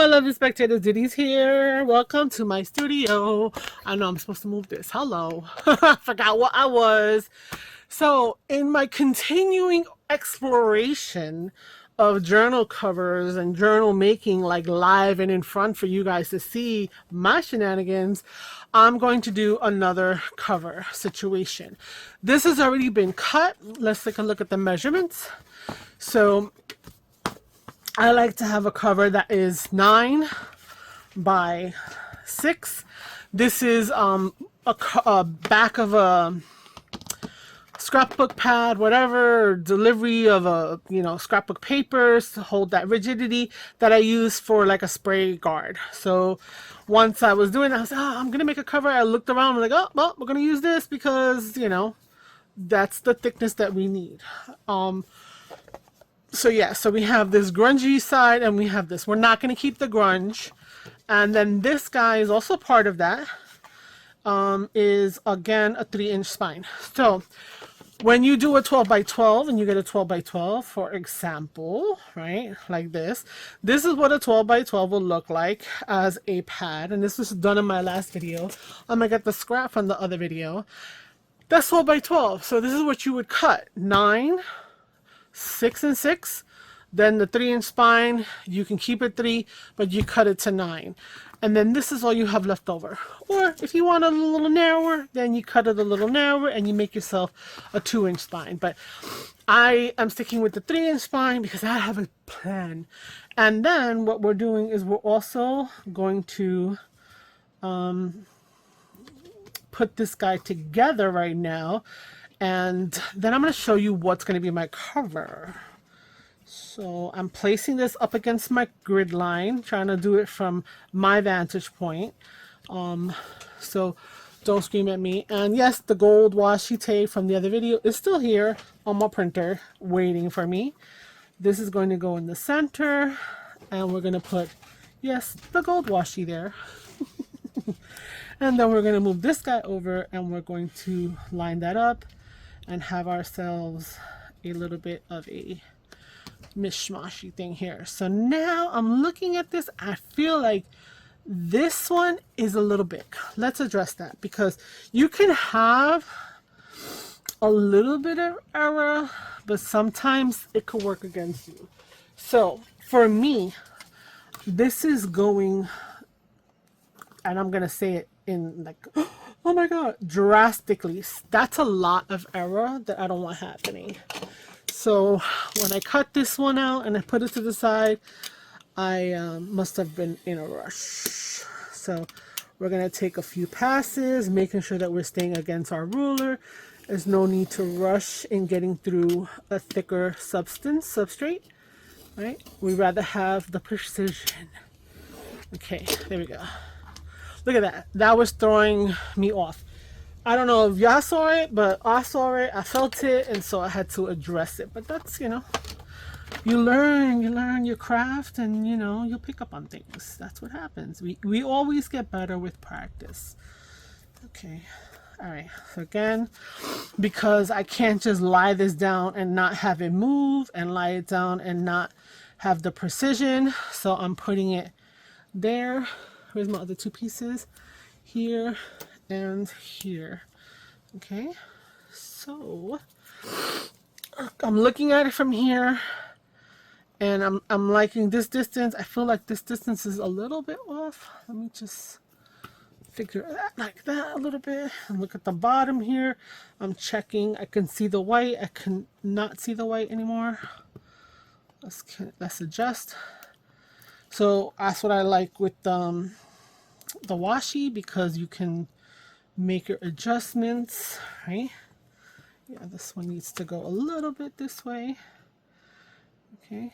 my lovely spectators, Diddy's here. Welcome to my studio. I know I'm supposed to move this. Hello. I forgot what I was. So, in my continuing exploration of journal covers and journal making, like live and in front for you guys to see my shenanigans, I'm going to do another cover situation. This has already been cut. Let's take a look at the measurements. So, I like to have a cover that is 9 by 6. This is a back of a scrapbook pad, whatever, delivery of a, scrapbook papers to hold that rigidity that I use for like a spray guard. So once I was doing that, I was like, oh, I'm going to make a cover. I looked around, I'm like, oh, well, we're going to use this because, that's the thickness that we need. So yeah, so we have this grungy side and we have this. We're not going to keep the grunge. And then this guy is also part of that. Is again a 3-inch spine. So when you do a 12 by 12 and you get a 12 by 12, for example, right, like this is what a 12 by 12 will look like as a pad. And this was done in my last video. I'm going to get the scrap from the other video. That's 12 by 12. So this is what you would cut. 9, 6 and 6, then the 3-inch spine, you can keep it 3, but you cut it to 9, and then this is all you have left over. Or if you want it a little narrower, then you cut it a little narrower and you make yourself a 2-inch spine. But I am sticking with the 3-inch spine because I have a plan. And then what we're doing is we're also going to put this guy together right now. And then I'm going to show you what's going to be my cover. So I'm placing this up against my grid line, trying to do it from my vantage point. So don't scream at me. And yes, the gold washi tape from the other video is still here on my printer waiting for me. This is going to go in the center. And we're going to put, yes, the gold washi there. And then we're going to move this guy over and we're going to line that up and have ourselves a little bit of a mishmashy thing here. So now I'm looking at this. I feel like this one is a little big. Let's address that because you can have a little bit of error, but sometimes it could work against you. So for me, this is going, and I'm going to say it in like, oh my God, drastically. That's a lot of error that I don't want happening. So when I cut this one out and I put it to the side, I must have been in a rush. So we're going to take a few passes, making sure that we're staying against our ruler. There's no need to rush in getting through a thicker substrate, right? We'd rather have the precision. Okay, there we go. Look at that. That was throwing me off. I don't know if y'all saw it, but I saw it. I felt it, and so I had to address it. But that's, you learn your craft, and, you'll pick up on things. That's what happens. We always get better with practice. Okay. All right. So again, because I can't just lie this down and not have it move, and lie it down and not have the precision. So I'm putting it there. Here's my other 2 pieces, here and here. Okay, so I'm looking at it from here, and I'm liking this distance. I feel like this distance is a little bit off. Let me just figure that like that a little bit. And look at the bottom here. I'm checking. I can see the white. I can not see the white anymore. Let's adjust. So that's what I like with the washi, because you can make your adjustments, right? Yeah, this one needs to go a little bit this way. Okay.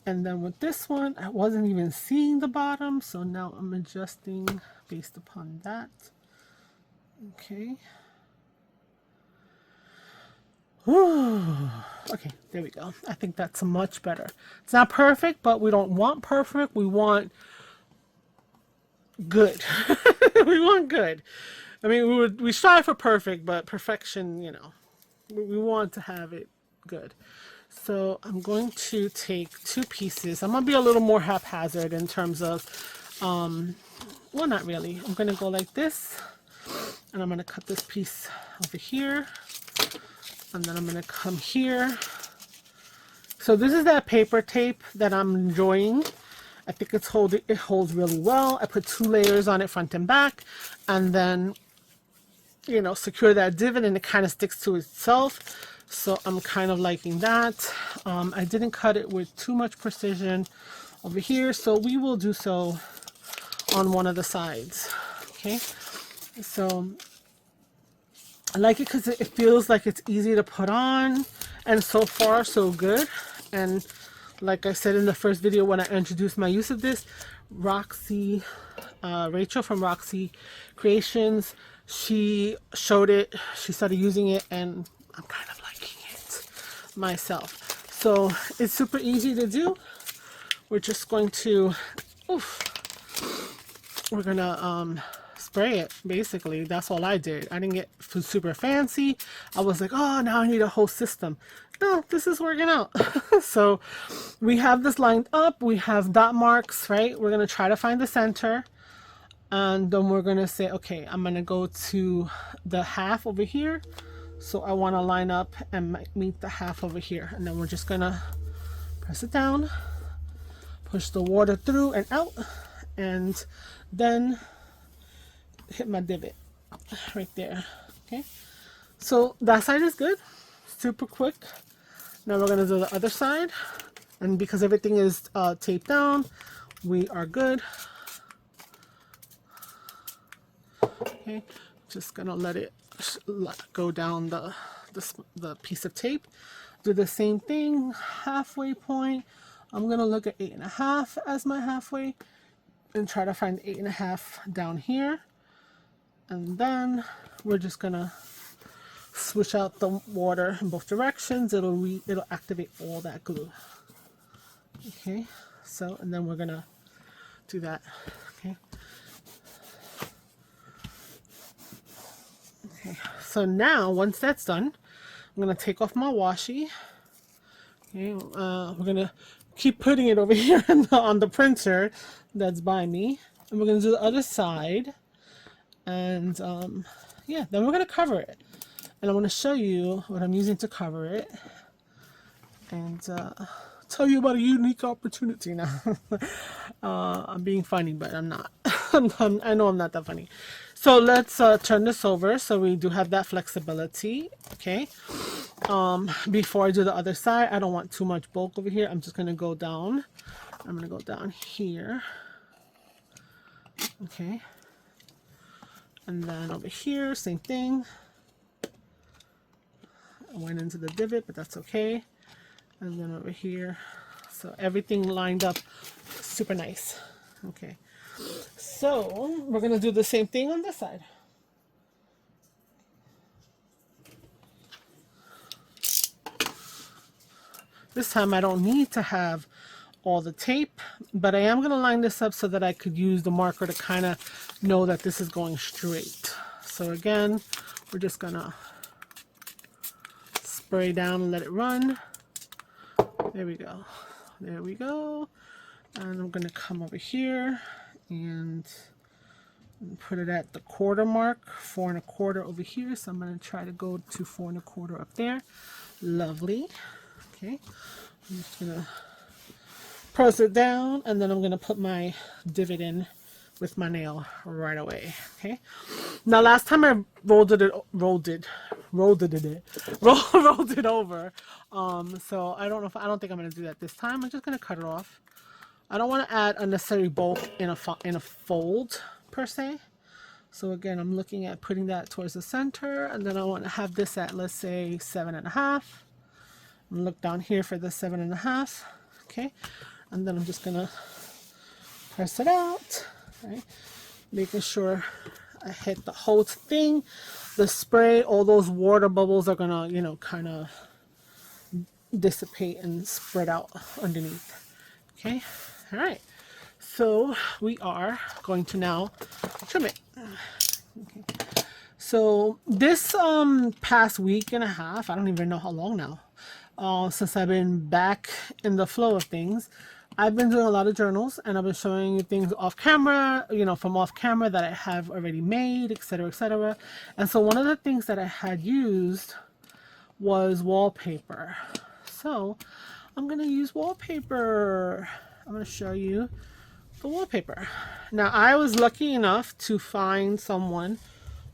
And then with this one, I wasn't even seeing the bottom, so now I'm adjusting based upon that. Okay. Whew. Okay, there we go. I think that's much better. It's not perfect, but we don't want perfect. We want good. We want good. I mean, we strive for perfect, but perfection, we want to have it good. So I'm going to take 2 pieces. I'm going to be a little more haphazard in terms of, well, not really. I'm going to go like this, and I'm going to cut this piece over here, and then I'm going to come here. So this is that paper tape that I'm enjoying. I think it holds really well. I put 2 layers on it, front and back, and then, you know, secure that divot, and it kind of sticks to itself. So I'm kind of liking that. I didn't cut it with too much precision over here, so we will do so on one of the sides. Okay, so I like it because it feels like it's easy to put on, and so far so good. And like I said in the first video when I introduced my use of this, Roxy, Rachel from Roxy Creations, she showed it, she started using it, and I'm kind of liking it myself. So it's super easy to do. We're just going to, we're gonna spray it. Basically, that's all I did. I didn't get super fancy. I was like, oh, now I need a whole system. No, this is working out. So we have this lined up. We have dot marks, right? We're gonna try to find the center, and then we're gonna say, okay, I'm gonna go to the half over here. So I want to line up and meet the half over here, and then we're just gonna press it down, push the water through and out, and then hit my divot right there. Okay, so that side is good, super quick. Now we're gonna do the other side, and because everything is taped down, we are good. Okay, just gonna let it go down the piece of tape. Do the same thing, halfway point. I'm gonna look at 8.5 as my halfway and try to find 8.5 down here, and then we're just gonna switch out the water in both directions. It'll activate all that glue. Okay, so, and then we're gonna do that. Okay. Okay, so now once that's done, I'm gonna take off my washi. Okay, we're gonna keep putting it over here on the printer that's by me, and we're gonna do the other side, and yeah, then we're gonna cover it, and I'm gonna show you what I'm using to cover it, and tell you about a unique opportunity now. I'm being funny, but I'm not. I know I'm not that funny. So let's turn this over so we do have that flexibility. Okay. Before I do the other side, I don't want too much bulk over here. I'm just going to go down. I'm going to go down here. Okay. And then over here, same thing. I went into the divot, but that's okay. And then over here. So everything lined up super nice. Okay. So we're going to do the same thing on this side. This time I don't need to have all the tape, but I am going to line this up so that I could use the marker to kind of know that this is going straight. So again, we're just going to spray down and let it run. There we go. There we go. And I'm going to come over here and put it at the quarter mark, 4 1/4 over here. So I'm going to try to go to 4 1/4 up there. Lovely. Okay, I'm just going to press it down, and then I'm going to put my divot in with my nail right away. Okay, now last time I rolled it over. So I don't think I'm going to do that this time. I'm just going to cut it off. I don't want to add unnecessary bulk in a fold per se. So again, I'm looking at putting that towards the center, and then I want to have this at, let's say, 7.5. And look down here for the 7.5. Okay, and then I'm just gonna press it out, right? Making sure I hit the whole thing. The spray, all those water bubbles are gonna, you know, kind of dissipate and spread out underneath. Okay, all right. So we are going to now trim it. Okay. So this past week and a half, I don't even know how long now. since I've been back in the flow of things. I've been doing a lot of journals, and I've been showing you things off camera, you know, from off camera that I have already made, etc., etc. And so one of the things that I had used was wallpaper. So I'm going to use wallpaper. I'm going to show you the wallpaper. Now, I was lucky enough to find someone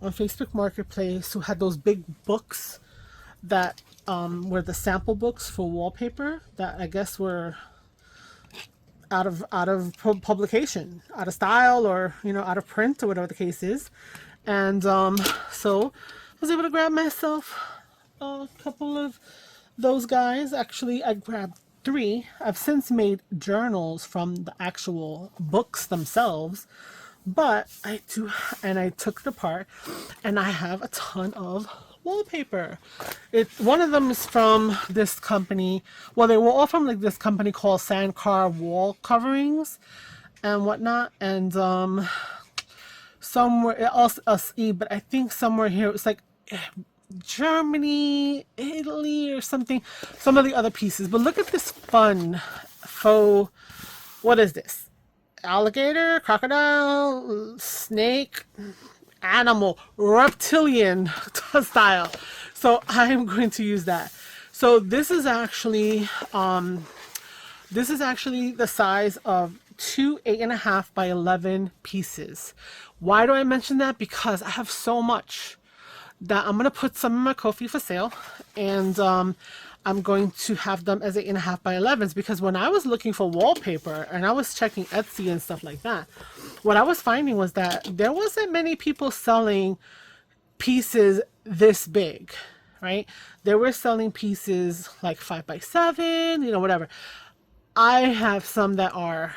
on Facebook Marketplace who had those big books that were the sample books for wallpaper that I guess were out of publication, out of style, or you know, out of print, or whatever the case is. And so I was able to grab myself a couple of those guys. Actually, I grabbed 3. I've since made journals from the actual books themselves, but I took it apart, and I have a ton of wallpaper. One of them is from this company. Well, they were all from like this company called Sandcar Wall Coverings and whatnot. And somewhere else, but I think somewhere here it's like Germany, Italy, or something. Some of the other pieces. But look at this fun faux. What is this? Alligator, crocodile, snake, animal, reptilian style. So I'm going to use that. So this is actually the size of 2 8.5 by 11 pieces. Why do I mention that? Because I have so much that I'm going to put some in my Ko-fi for sale, and I'm going to have them as 8.5 by 11s, because when I was looking for wallpaper and I was checking Etsy and stuff like that, what I was finding was that there wasn't many people selling pieces this big, right? They were selling pieces like 5 by 7, you know, whatever. I have some that are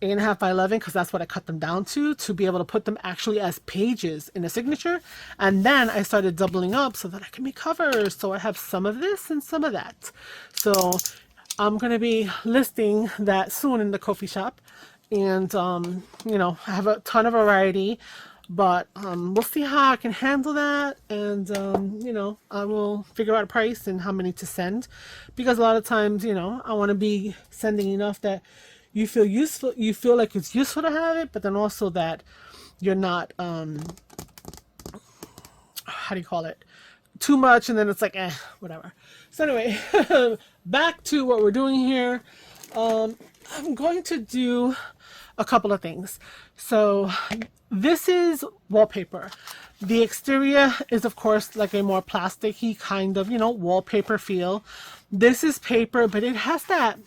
8.5 by 11 because that's what I cut them down to be able to put them actually as pages in a signature. And then I started doubling up so that I can make covers. So I have some of this and some of that. So I'm going to be listing that soon in the Ko-fi shop. And, you know, I have a ton of variety, but we'll see how I can handle that. And, you know, I will figure out a price and how many to send, because a lot of times, you know, I want to be sending enough that you feel useful, you feel like it's useful to have it, but then also that you're not, how do you call it? Too much, and then it's like, whatever. So anyway, back to what we're doing here. I'm going to do a couple of things. So this is wallpaper. The exterior is, of course, like a more plasticky kind of, you know, wallpaper feel. This is paper, but it has that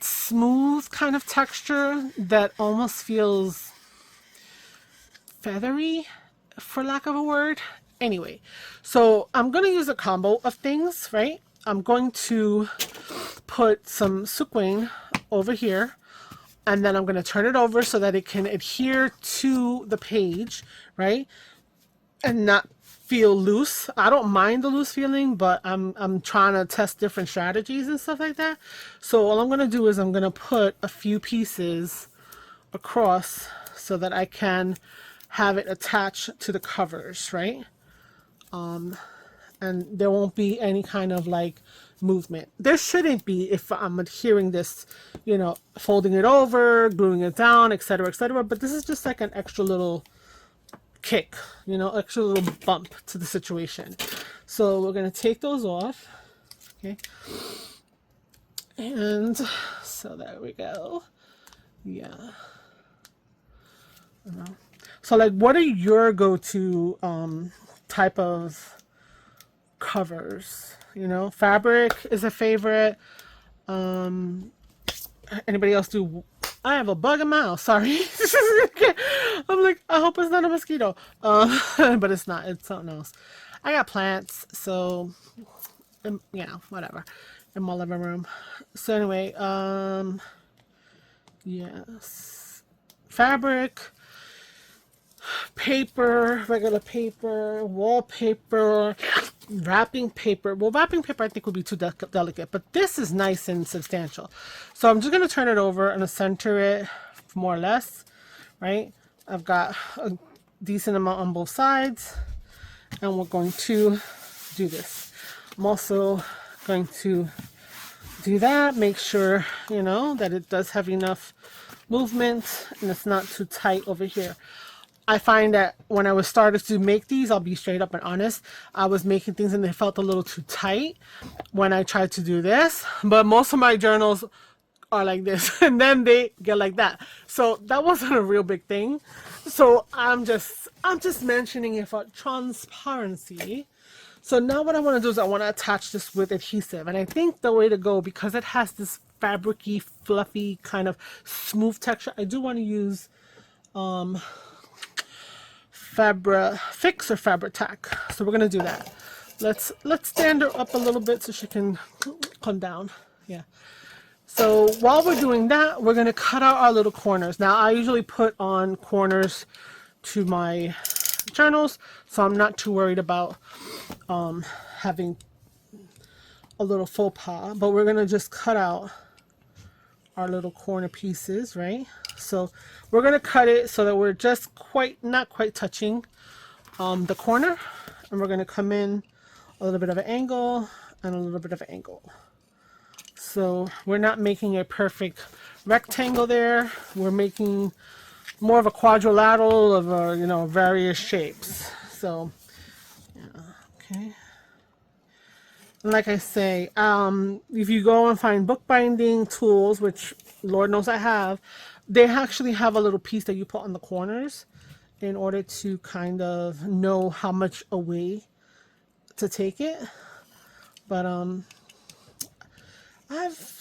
smooth kind of texture that almost feels feathery, for lack of a word. Anyway, so I'm going to use a combo of things, right? I'm going to put some sequin over here, and then I'm going to turn it over so that it can adhere to the page, right? And not feel loose. I don't mind the loose feeling, but I'm trying to test different strategies and stuff like that. So all I'm going to do is I'm going to put a few pieces across so that I can have it attached to the covers, right? And there won't be any kind of like movement. There shouldn't be if I'm adhering this, you know, folding it over, gluing it down, etc., etc. But this is just like an extra little kick, you know, extra little bump to the situation. So we're going to take those off. Okay. And so there we go. Yeah. So like, what are your go-to type of covers? You know, fabric is a favorite. Anybody else do? I have a bug in my house. Sorry. I'm like, I hope it's not a mosquito. But it's not. It's something else. I got plants, so you know, whatever, in my living room. So anyway, yes, fabric, paper, regular paper, wallpaper, wrapping paper. Well, wrapping paper I think would be too delicate, but this is nice and substantial. So I'm just going to turn it over and center it more or less, right? I've got a decent amount on both sides, and we're going to do this. I'm also going to do that, make sure, you know, that it does have enough movement and it's not too tight over here. I find that when I was started to make these, I'll be straight up and honest, I was making things and they felt a little too tight when I tried to do this. But most of my journals are like this and then they get like that. So that wasn't a real big thing. So I'm just mentioning it for transparency. So now what I want to do is I want to attach this with adhesive. And I think the way to go, because it has this fabricy, fluffy kind of smooth texture, I do want to use Fix or Fabri-Tac. So we're gonna do that. Let's stand her up a little bit so she can come down. Yeah. So while we're doing that, we're gonna cut out our little corners. Now I usually put on corners to my journals, so I'm not too worried about having a little faux pas. But we're gonna just cut out our little corner pieces, right? So we're gonna cut it so that we're just not quite touching the corner, and we're gonna come in a little bit of an angle and a little bit of an angle. So we're not making a perfect rectangle there. We're making more of a quadrilateral of you know, various shapes. So yeah, okay. And like I say, if you go and find bookbinding tools, which Lord knows I have, they actually have a little piece that you put on the corners in order to kind of know how much away to take it. But I'm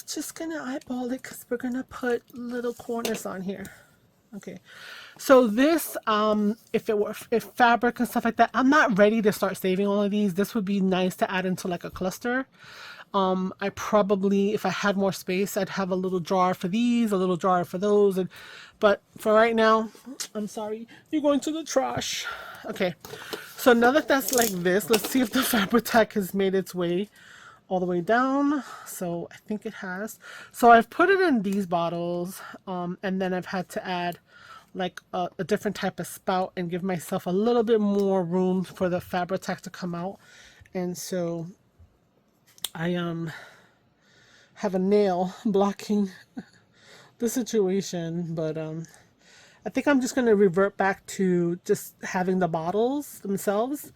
just gonna eyeball it because we're gonna put little corners on here. Okay, so this if fabric and stuff like that, I'm not ready to start saving all of these. This would be nice to add into like a cluster. I probably, if I had more space, I'd have a little drawer for these, a little drawer for those, but for right now, I'm sorry, you're going to the trash. Okay, so now that that's like this, let's see if the Fabri-Tac has made its way all the way down. So I think it has. So I've put it in these bottles, and then I've had to add like a different type of spout and give myself a little bit more room for the Fabri-Tac to come out. And so I have a nail blocking the situation, but I think I'm just going to revert back to just having the bottles themselves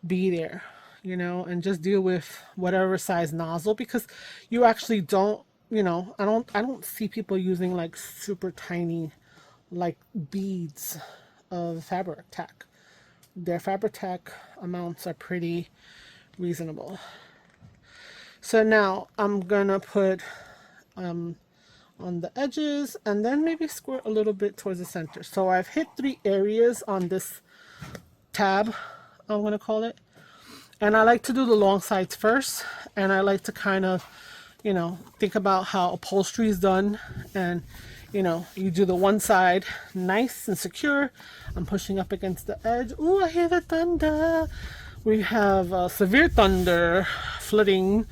be there, you know, and just deal with whatever size nozzle, because you actually don't, you know, I don't see people using like super tiny like beads of Fabri-Tac. Their Fabri-Tac amounts are pretty reasonable. So now I'm gonna put on the edges and then maybe squirt a little bit towards the center. So I've hit 3 areas on this tab, I'm gonna call it. And I like to do the long sides first, and I like to kind of, you know, think about how upholstery is done. And you know, you do the one side nice and secure. I'm pushing up against the edge. Ooh, I hear the thunder. We have severe thunder flooding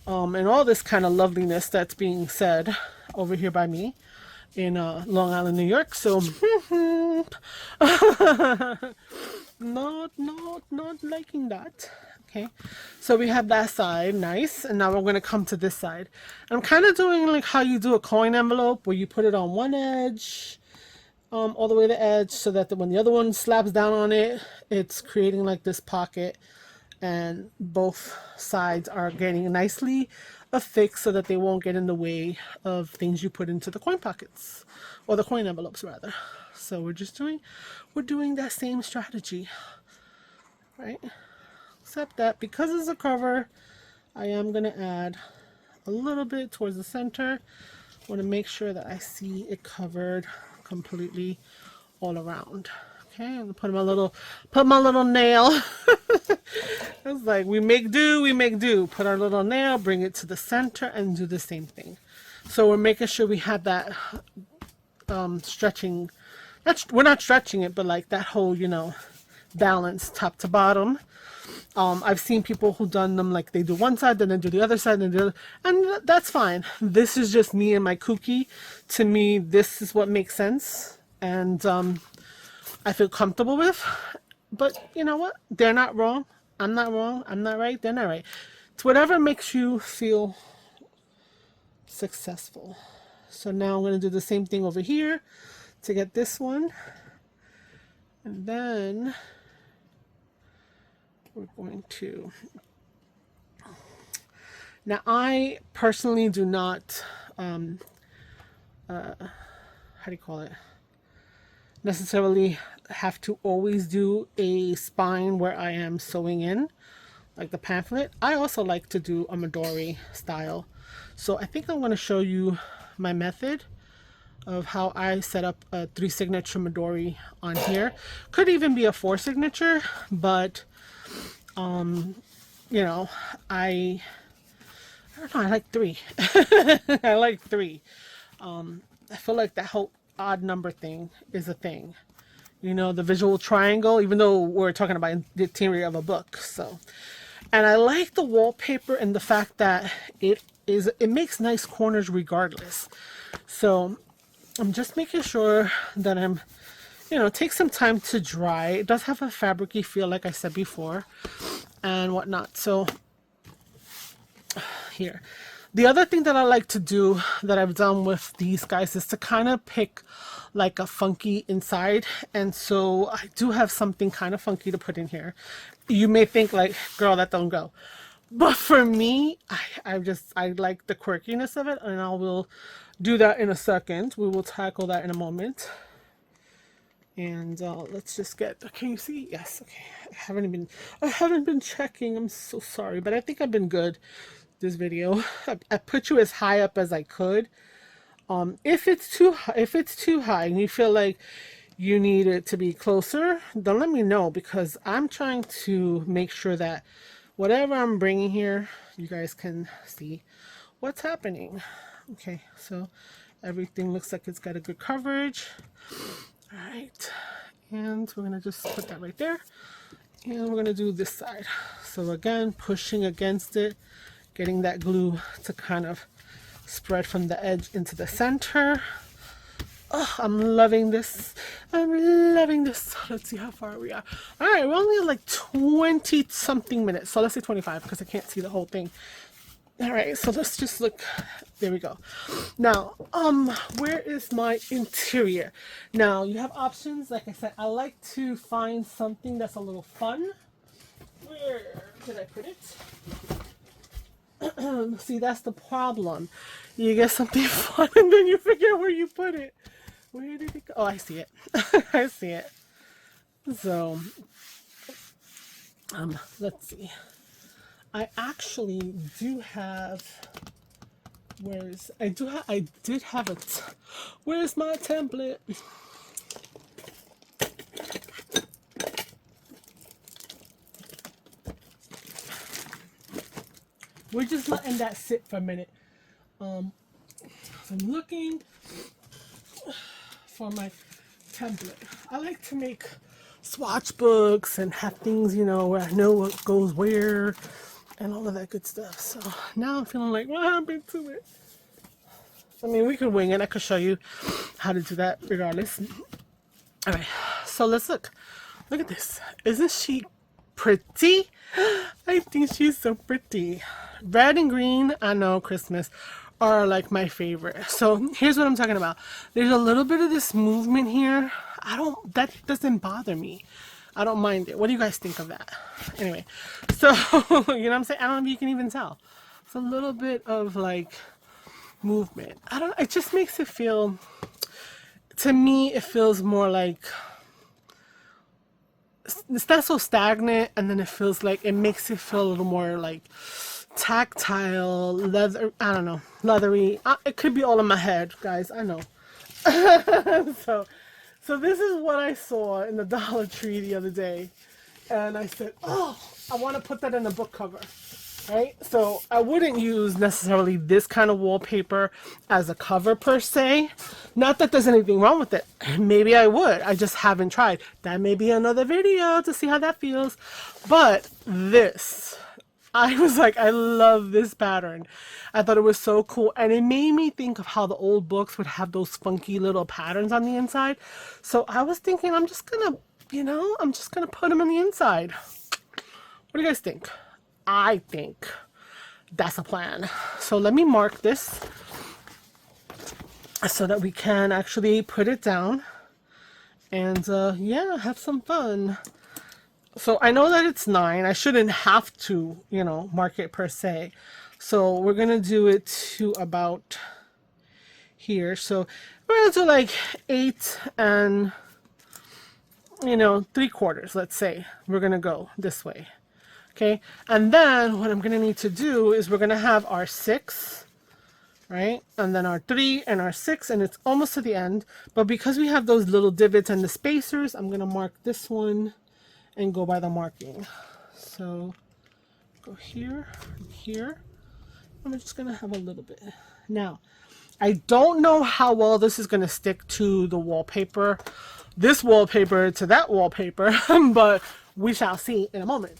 and all this kind of loveliness that's being said over here by me in Long Island, New York. So not liking that. Okay, so we have that side, nice, and now we're going to come to this side. I'm kind of doing like how you do a coin envelope, where you put it on one edge, all the way to the edge, so that when the other one slaps down on it, it's creating like this pocket, and both sides are getting nicely affixed so that they won't get in the way of things you put into the coin pockets, or the coin envelopes rather. So we're doing that same strategy, right? Except that because it's a cover, I am going to add a little bit towards the center. I want to make sure that I see it covered completely all around. Okay, I'm gonna put my little nail. It's like we make do. Put our little nail, bring it to the center, and do the same thing. So we're making sure we have that stretching. We're not stretching it, but like that whole, you know, balance top to bottom. I've seen people who done them like they do one side, then they do the other side, and that's fine. This is just me and my kooky. To me, this is what makes sense, and I feel comfortable with. But you know what? They're not wrong. I'm not wrong. I'm not right. They're not right. It's whatever makes you feel successful. So now I'm going to do the same thing over here to get this one. And then we're going to... Now I personally do not, how do you call it? Necessarily have to always do a spine where I am sewing in, like the pamphlet. I also like to do a Midori style. So I think I'm going to show you my method of how I set up a 3 signature Midori on here. Could even be a 4 signature, but you know, I don't know, I like 3. I like 3. I feel like that whole odd number thing is a thing. You know, the visual triangle, even though we're talking about the interior of a book. So, and I like the wallpaper and the fact that it makes nice corners regardless. So I'm just making sure that I'm, you know, take some time to dry. It does have a fabric-y feel, like I said before, and whatnot. So here. The other thing that I like to do that I've done with these guys is to kind of pick like a funky inside. And so I do have something kind of funky to put in here. You may think like, girl, that don't go. But for me, I like the quirkiness of it, and I will do that in a second. We will tackle that in a moment. And let's just get, can you see? Yes, okay. I haven't been checking. I'm so sorry, but I think I've been good this video. I put you as high up as I could. If it's too high and you feel like you need it to be closer, then let me know, because I'm trying to make sure that whatever I'm bringing here, you guys can see what's happening. Okay, so everything looks like it's got a good coverage. All right, and we're gonna just put that right there, and we're gonna do this side. So again, pushing against it, getting that glue to kind of spread from the edge into the center. Oh, I'm loving this. I'm loving this. Let's see how far we are. All right, we're only at like 20 something minutes. So let's say 25 because I can't see the whole thing. All right, so let's just look. There we go. Now, where is my interior? Now, you have options. Like I said, I like to find something that's a little fun. Where did I put it? See, that's the problem. You get something fun and then you forget where you put it. Where did it go? Oh, I see it. I see it. So, let's see. I actually do have, I did have it. Where's my template? We're just letting that sit for a minute. So I'm looking for my template. I like to make swatch books and have things, you know, where I know what goes where and all of that good stuff. So now I'm feeling like, what happened to it? I mean, we could wing it. I could show you how to do that regardless. All right, so let's look. Look at this. Isn't she pretty? I think she's so pretty. Red and green, I know, Christmas, are like my favorite. So here's what I'm talking about. There's a little bit of this movement here. That doesn't bother me. I don't mind it. What do you guys think of that? Anyway, so, you know what I'm saying? I don't know if you can even tell. It's a little bit of like movement. It just makes it feel, to me, it feels more like, it's not so stagnant, and then it feels like, it makes it feel a little more like tactile, leather, I don't know, leathery. It could be all in my head, guys, I know. So this is what I saw in the Dollar Tree the other day, and I said, oh, I want to put that in a book cover, right? So I wouldn't use necessarily this kind of wallpaper as a cover per se. Not that there's anything wrong with it. Maybe I would. I just haven't tried. That may be another video to see how that feels. But this, I was like, I love this pattern. I thought it was so cool. And it made me think of how the old books would have those funky little patterns on the inside. So I was thinking, I'm just going to, you know, I'm just going to put them on the inside. What do you guys think? I think that's a plan. So let me mark this so that we can actually put it down and yeah, have some fun. So I know that it's 9. I shouldn't have to, you know, mark it per se. So we're gonna do it to about here. So we're gonna do like 8 and, you know, 3/4, let's say. We're gonna go this way. Okay, and then what I'm gonna need to do is we're gonna have our 6, right? And then our 3 and our 6, and it's almost to the end. But because we have those little divots and the spacers, I'm gonna mark this one and go by the marking. So go here and here. I'm just gonna have a little bit. Now, I don't know how well this is gonna stick to the wallpaper, this wallpaper to that wallpaper, but we shall see in a moment.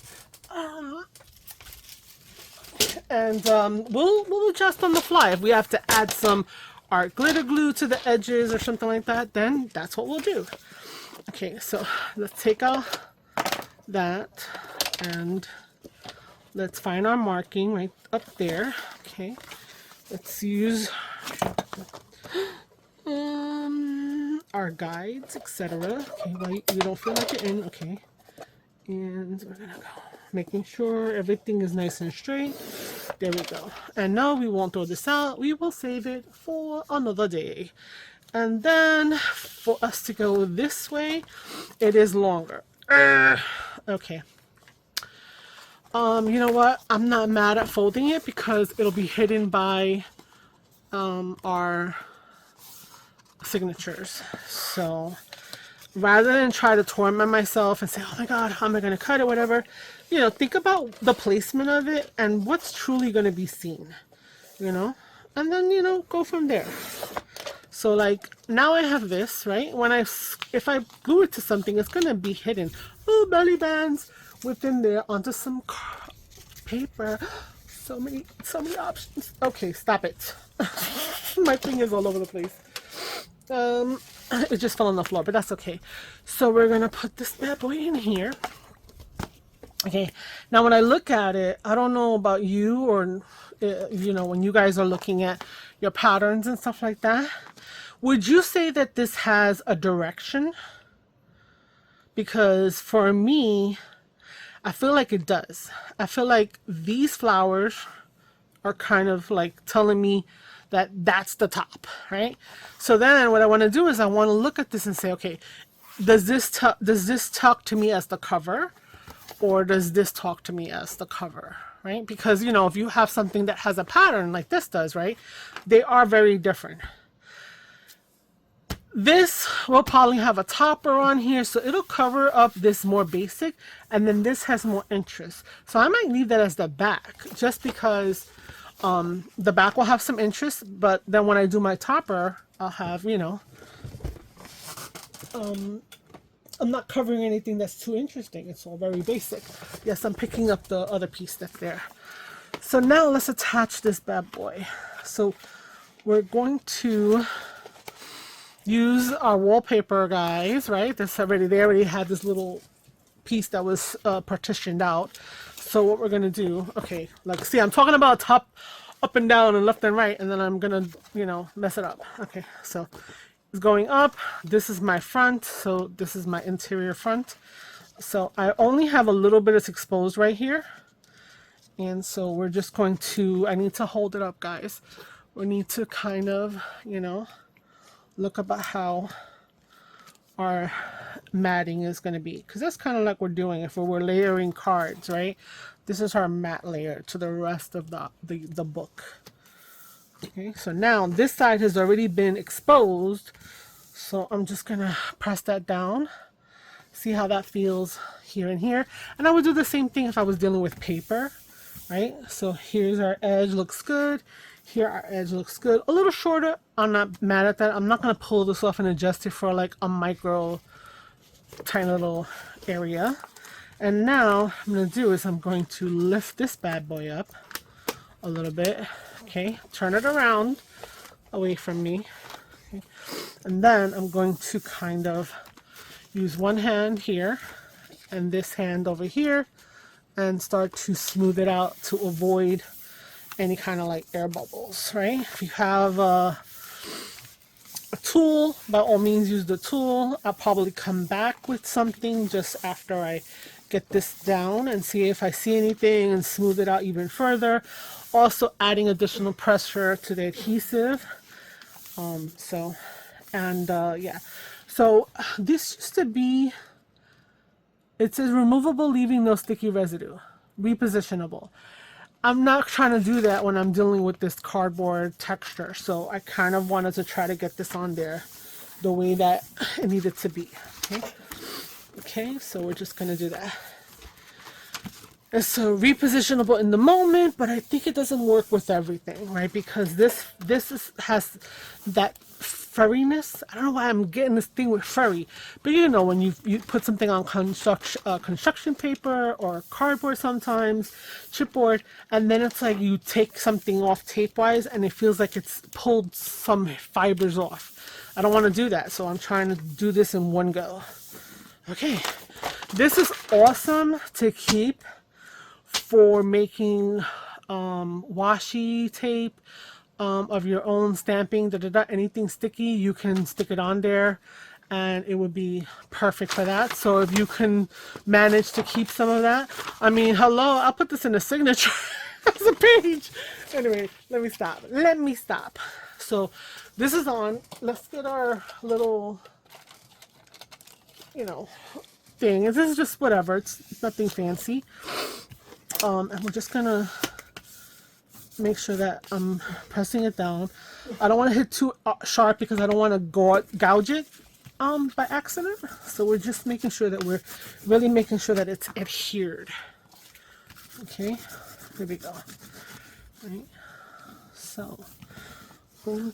We'll adjust on the fly. If we have to add some art glitter glue to the edges or something like that, then that's what we'll do. Okay, so let's take out that and let's find our marking right up there. Okay, let's use our guides, etc. Okay, right, you don't feel like you're in. Okay, and we're gonna go, making sure everything is nice and straight. There we go. And no, we won't throw this out. We will save it for another day. And then for us to go this way, it is longer. Okay. You know what? I'm not mad at folding it because it'll be hidden by our signatures. So rather than try to torment myself and say, oh my God, how am I going to cut it, whatever, you know, think about the placement of it and what's truly going to be seen, you know, and then, you know, go from there. So like now I have this, right? If I glue it to something, it's going to be hidden. Oh, belly bands within there onto some paper. So many options. Okay, stop it. My thing is all over the place. It just fell on the floor, but that's okay. So we're gonna put this bad boy in here. Okay, now when I look at it, I don't know about you or you know, when you guys are looking at your patterns and stuff like that, would you say that this has a direction? Because for me, I feel like it does. I feel like these flowers are kind of like telling me that that's the top, right? So then what I want to do is I want to look at this and say, okay, does this talk to me as the cover, or does this talk to me as the cover, right? Because, you know, if you have something that has a pattern like this does, right, they are very different. This will probably have a topper on here, so it'll cover up this more basic, and then this has more interest. So I might leave that as the back, just because the back will have some interest, but then when I do my topper, I'll have, you know, I'm not covering anything that's too interesting. It's all very basic. Yes, I'm picking up the other piece that's there. So now let's attach this bad boy. So we're going to use our wallpaper, guys, right? They already had this little piece that was partitioned out. So what we're gonna do, okay, like, see, I'm talking about top, up and down and left and right, and then I'm gonna, you know, mess it up. Okay, so it's going up. This is my front, so this is my interior front. So I only have a little bit that's exposed right here, and so we're just going to, I need to hold it up, guys. We need to kind of, you know, look about how our matting is going to be, because that's kind of like we're doing if we were layering cards, right? This is our mat layer to the rest of the book. Okay, so now this side has already been exposed, so I'm just gonna press that down, see how that feels here and here. And I would do the same thing if I was dealing with paper, right? So here's our edge, looks good. Here our edge looks good, a little shorter. I'm not mad at that. I'm not gonna pull this off and adjust it for like a micro tiny little area. And now what I'm gonna do is I'm going to lift this bad boy up a little bit. Okay, turn it around away from me. Okay. And then I'm going to kind of use one hand here and this hand over here and start to smooth it out to avoid any kind of like air bubbles, right? If you have a tool, by all means use the tool. I'll probably come back with something just after I get this down and see if I see anything and smooth it out even further. Also adding additional pressure to the adhesive. Yeah. So this used to be, it says removable, leaving no sticky residue, repositionable. I'm not trying to do that when I'm dealing with this cardboard texture, so I kind of wanted to try to get this on there the way that it needed to be. Okay, so we're just gonna do that. It's repositionable in the moment, but I think it doesn't work with everything, right? Because has that furriness. I don't know why I'm getting this thing with furry, but you know when you put something on construction paper or cardboard, sometimes chipboard, and then it's like you take something off tape wise and it feels like it's pulled some fibers off. I don't want to do that, so I'm trying to do this in one go. Okay, this is awesome to keep for making washi tape of your own stamping, anything sticky, you can stick it on there and it would be perfect for that. So if you can manage to keep some of that, I mean, hello, I'll put this in a signature as a page. Anyway, let me stop. So this is on. Let's get our little, thing. This is just whatever, it's nothing fancy. And we're just gonna make sure that I'm pressing it down. I don't want to hit too sharp because I don't want to gouge it by accident. So we're just making sure that we're really making sure that it's adhered. Okay, here we go. Right. So, all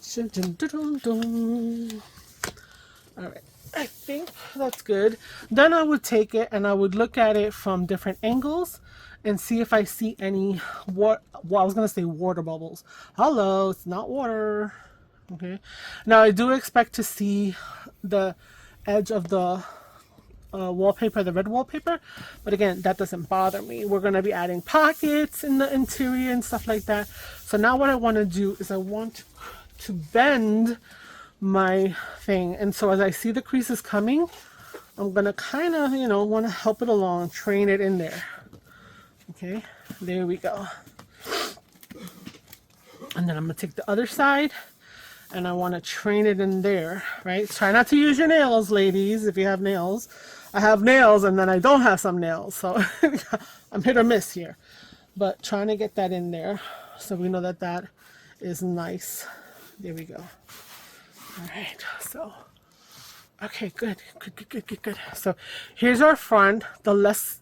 right. I think that's good. Then I would take it and I would look at it from different angles and see if I see any I was gonna say water bubbles. Hello, it's not water. Okay. Now I do expect to see the edge of the wallpaper, the red wallpaper, but again, that doesn't bother me. We're gonna be adding pockets in the interior and stuff like that. So now what I want to do is I want to bend my thing, and so as I see the creases coming, I'm gonna kind of want to help it along, train it in there. Okay, there we go. And then I'm gonna take the other side and I want to train it in there, right? Try not to use your nails, ladies, if you have nails. I have nails and then I don't have some nails, so I'm hit or miss here, but trying to get that in there so we know that that is nice. There we go. All right, so, okay, good. So here's our front, the less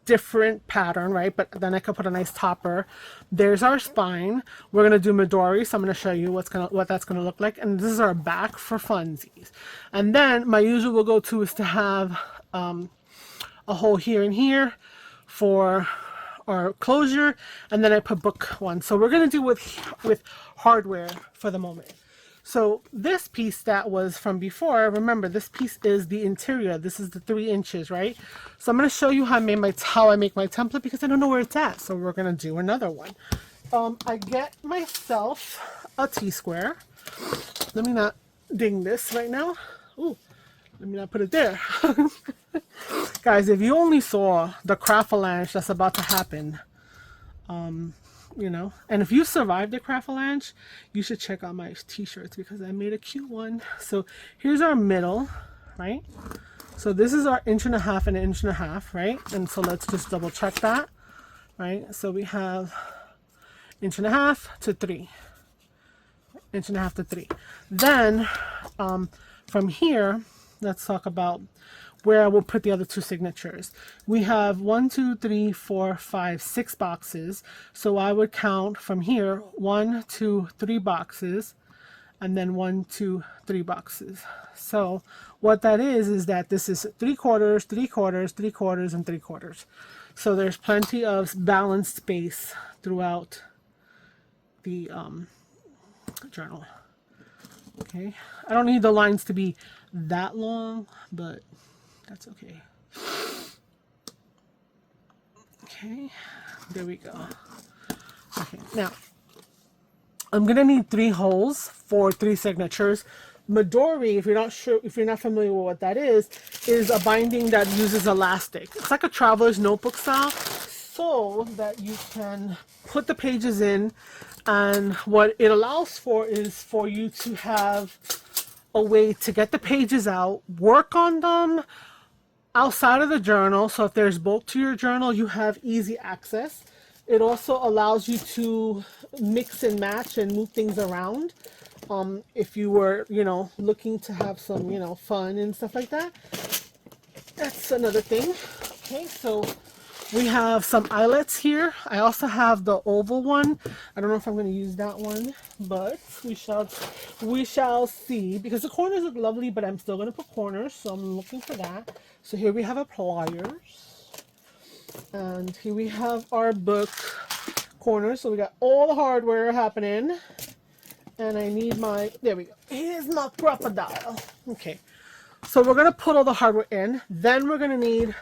different pattern, right? But then I could put a nice topper. There's our spine. We're gonna do Midori, so I'm gonna show you what that's gonna look like. And this is our back for funsies. And then my usual go-to is to have a hole here and here for our closure, and then I put book one. So we're gonna do with hardware for the moment. So this piece that was from before, remember this piece is the interior. This is the 3 inches, right? So I'm going to show you how I make my template because I don't know where it's at. So we're going to do another one. I get myself a T-square. Let me not ding this right now. Ooh, let me not put it there. Guys, if you only saw the craft-a-lanche that's about to happen, and if you survived the craft-a-lanche, you should check out my t-shirts because I made a cute one. So here's our middle, right? So this is our 1.5 and 1.5, right? And so let's just double check that, right? So we have 1.5 to 3, 1.5 to 3. Then from here, let's talk about where I will put the other 2 signatures. We have 1, 2, 3, 4, 5, 6 boxes. So I would count from here 1, 2, 3 boxes, and then 1, 2, 3 boxes. So what that is that this is 3/4, 3/4, 3/4, and 3/4. So there's plenty of balanced space throughout the journal. Okay, I don't need the lines to be that long, but that's okay. Okay, there we go. Okay, now I'm gonna need 3 holes for 3 signatures. Midori, if you're not familiar with what that is a binding that uses elastic. It's like a traveler's notebook style, so that you can put the pages in, and what it allows for is for you to have a way to get the pages out, work on them outside of the journal. So if there's bulk to your journal, you have easy access. It also allows you to mix and match and move things around. If you were, looking to have some, fun and stuff like that. That's another thing. Okay, so we have some eyelets here. I also have the oval one. I don't know if I'm going to use that one, but we shall see, because the corners look lovely, but I'm still going to put corners, so I'm looking for that. So here we have our pliers, and here we have our book corners. So we got all the hardware happening, and I need there we go. Here's my crocodile. Okay, so we're going to put all the hardware in, then we're going to need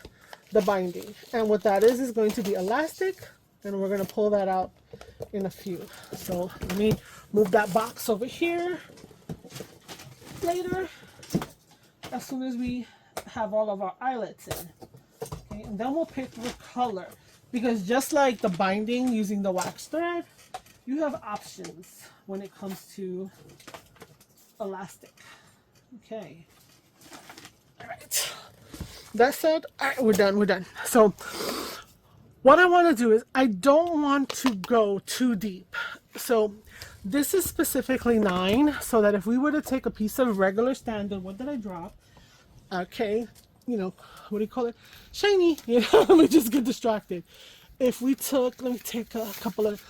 the binding, and what that is going to be elastic, and we're going to pull that out in a few. So let me move that box over here later, as soon as we have all of our eyelets in. Okay, and then we'll pick the color, because just like the binding using the wax thread, you have options when it comes to elastic. Okay, all right, that said, all right, we're done. So what I want to do is, I don't want to go too deep. So this is specifically 9, so that if we were to take a piece of regular standard, what did I drop? Okay, what do you call it? Shiny. Let me just get distracted. If we took, let me take a couple of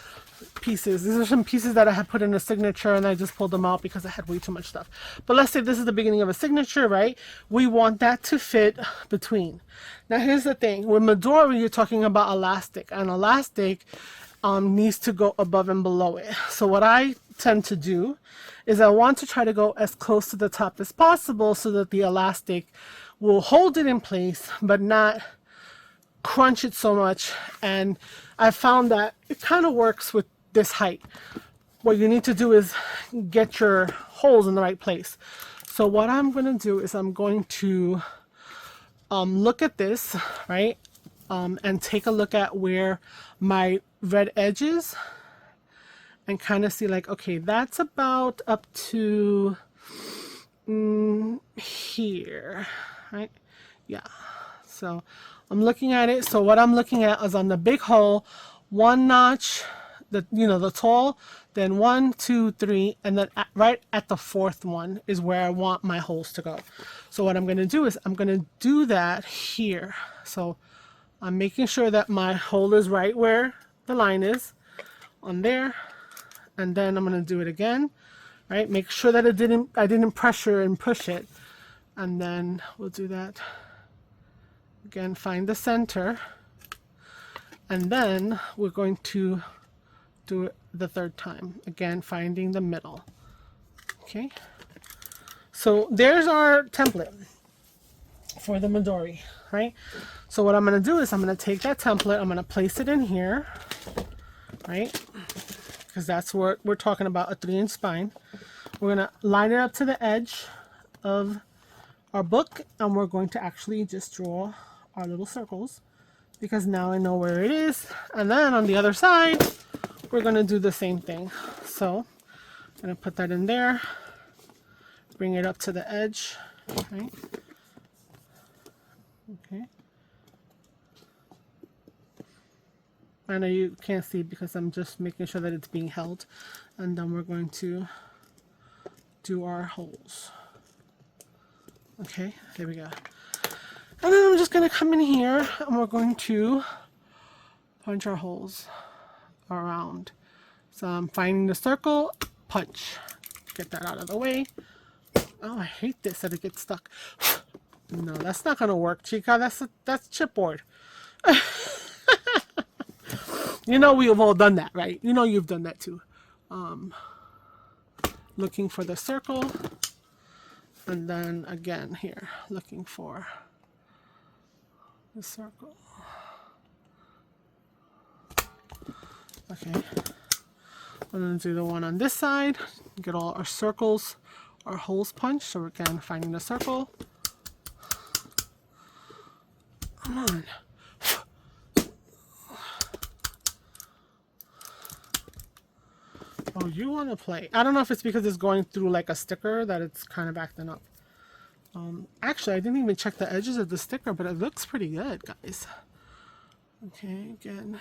pieces. These are some pieces that I had put in a signature, and I just pulled them out because I had way too much stuff. But let's say this is the beginning of a signature, right? We want that to fit between. Now here's the thing. With Midori, you're talking about elastic, and elastic needs to go above and below it. So what I tend to do is I want to try to go as close to the top as possible, so that the elastic will hold it in place but not crunch it so much. And I found that it kind of works with this height. What you need to do is get your holes in the right place. So what I'm going to do is I'm going to look at this, right, and take a look at where my red edge is, and kind of see like, okay, that's about up to here, right? Yeah, so I'm looking at it. So what I'm looking at is on the big hole, 1 notch, the tall, then 1, 2, 3, and then right at the 4th one is where I want my holes to go. So what I'm going to do is I'm going to do that here. So I'm making sure that my hole is right where the line is on there, and then I'm going to do it again, right? Make sure that I didn't pressure and push it, and then we'll do that again. Find the center, and then we're going to do it the 3rd time, again finding the middle. Okay, so there's our template for the Midori, right? So what I'm going to do is I'm going to take that template, I'm going to place it in here, right, because that's what we're talking about, a 3-inch spine. We're going to line it up to the edge of our book, and we're going to actually just draw our little circles, because now I know where it is. And then on the other side, we're going to do the same thing. So I'm going to put that in there, bring it up to the edge, right? Okay. I know you can't see because I'm just making sure that it's being held. And then we're going to do our holes. Okay, there we go. And then I'm just going to come in here, and we're going to punch our holes around. So I'm finding the circle, punch. Get that out of the way. Oh, I hate this, that it gets stuck. No, that's not going to work, Chica. That's chipboard. We've all done that, right? You've done that too. Looking for the circle, and then again here, looking for the circle. Okay, I'm going to do the one on this side, get all our circles, our holes punched. So again, finding the circle. Come on. Oh, you want to play. I don't know if it's because it's going through like a sticker that it's kind of acting up. Actually, I didn't even check the edges of the sticker, but it looks pretty good, guys. Okay, again.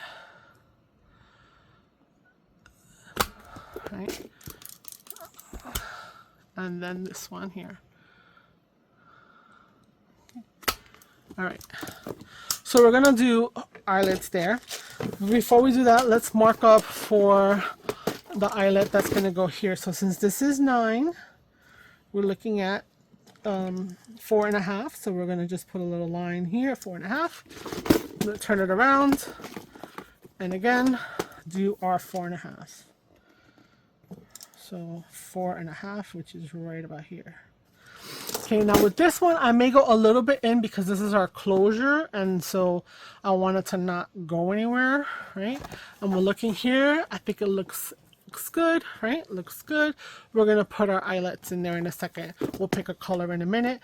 Right. And then this one here. Okay. All right. So we're going to do eyelets there. Before we do that, let's mark up for the eyelet that's going to go here. So since this is 9, we're looking at 4.5. So we're going to just put a little line here, 4.5. Turn it around, and again do our 4.5. So 4.5, which is right about here. Okay, now with this one, I may go a little bit in because this is our closure, and so I want it to not go anywhere, right? And we're looking here. I think it looks good, right? Looks good. We're gonna put our eyelets in there in a second. We'll pick a color in a minute.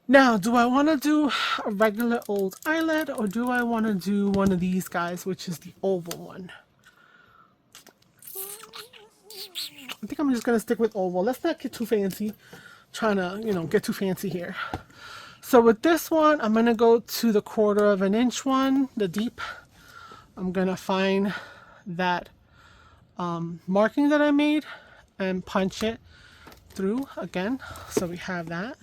Now, do I want to do a regular old eyelet, or do I want to do one of these guys, which is the oval one? I think I'm just gonna stick with oval. Let's not get too fancy. Trying to, you know, get too fancy here. So with this one, I'm gonna go to the 1/4 inch one, the deep. I'm gonna find that marking that I made and punch it through again. So we have that.